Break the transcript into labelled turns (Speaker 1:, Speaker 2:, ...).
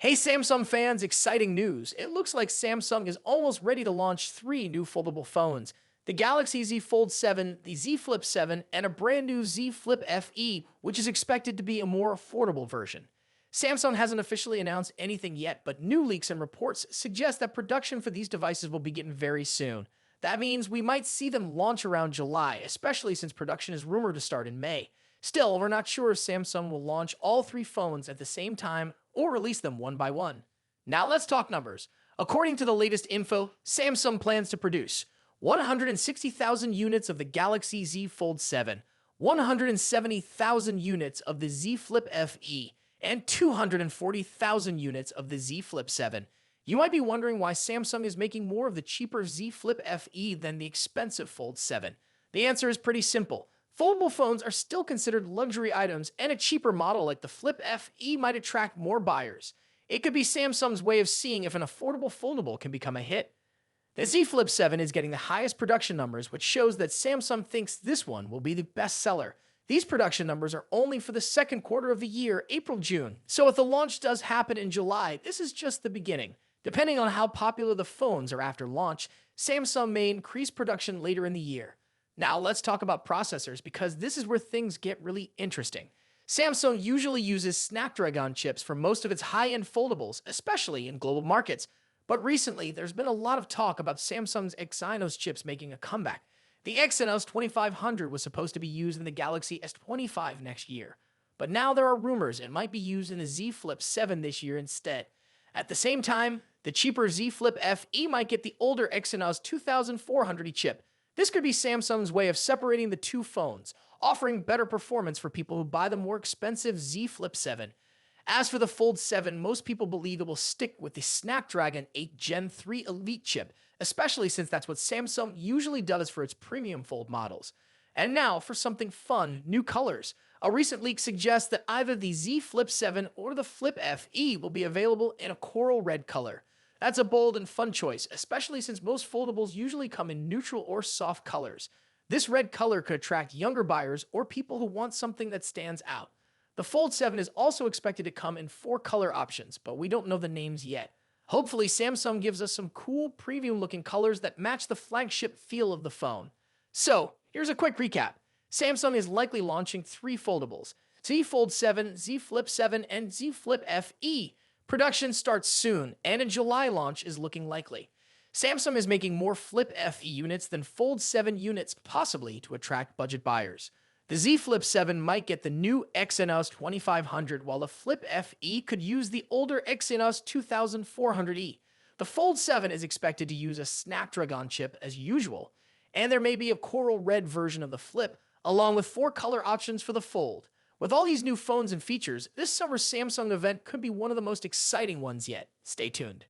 Speaker 1: Hey Samsung fans, exciting news. It looks like Samsung is almost ready to launch three new foldable phones: the Galaxy Z Fold 7, the Z Flip 7, and a brand new Z Flip F.E, which is expected to be a more affordable version. Samsung hasn't officially announced anything yet, but new leaks and reports suggest that production for these devices will begin very soon. That means we might see them launch around July, especially since production is rumored to start in May. Still, we're not sure if Samsung will launch all three phones at the same time or release them one by one. Now let's talk numbers. According to the latest info, Samsung plans to produce 160,000 units of the Galaxy Z Fold 7, 170,000 units of the Z Flip F.E, and 240,000 units of the Z Flip 7. You might be wondering why Samsung is making more of the cheaper Z Flip F.E than the expensive Fold 7. The answer is pretty simple. Foldable phones are still considered luxury items, and a cheaper model like the Flip F.E might attract more buyers. It could be Samsung's way of seeing if an affordable foldable can become a hit. The Z Flip 7 is getting the highest production numbers, which shows that Samsung thinks this one will be the best seller. These production numbers are only for the second quarter of the year, April-June, so if the launch does happen in July, this is just the beginning. Depending on how popular the phones are after launch, Samsung may increase production later in the year. Now let's talk about processors, because this is where things get really interesting. Samsung usually uses Snapdragon chips for most of its high-end foldables, especially in global markets. But recently, there's been a lot of talk about Samsung's Exynos chips making a comeback. The Exynos 2500 was supposed to be used in the Galaxy S25 next year, but now there are rumors it might be used in the Z Flip 7 this year instead. At the same time, the cheaper Z Flip F.E might get the older Exynos 2400 chip. This could be Samsung's way of separating the two phones, offering better performance for people who buy the more expensive Z Flip 7. As for the Fold 7, most people believe it will stick with the Snapdragon 8 Gen 3 Elite chip, especially since that's what Samsung usually does for its premium Fold models. And now for something fun, new colors. A recent leak suggests that either the Z Flip 7 or the Flip F.E will be available in a coral red color. That's a bold and fun choice, especially since most foldables usually come in neutral or soft colors. This red color could attract younger buyers or people who want something that stands out. The Fold 7 is also expected to come in 4 color options, but we don't know the names yet. Hopefully, Samsung gives us some cool, premium-looking colors that match the flagship feel of the phone. So, here's a quick recap. Samsung is likely launching 3 foldables: Z Fold 7, Z Flip 7, and Z Flip F.E. Production starts soon, and a July launch is looking likely. Samsung is making more Flip F.E units than Fold 7 units, possibly to attract budget buyers. The Z Flip 7 might get the new Exynos 2500, while the Flip F.E could use the older Exynos 2400E. The Fold 7 is expected to use a Snapdragon chip as usual, and there may be a coral red version of the Flip, along with 4 color options for the Fold. With all these new phones and features, this summer's Samsung event could be one of the most exciting ones yet. Stay tuned.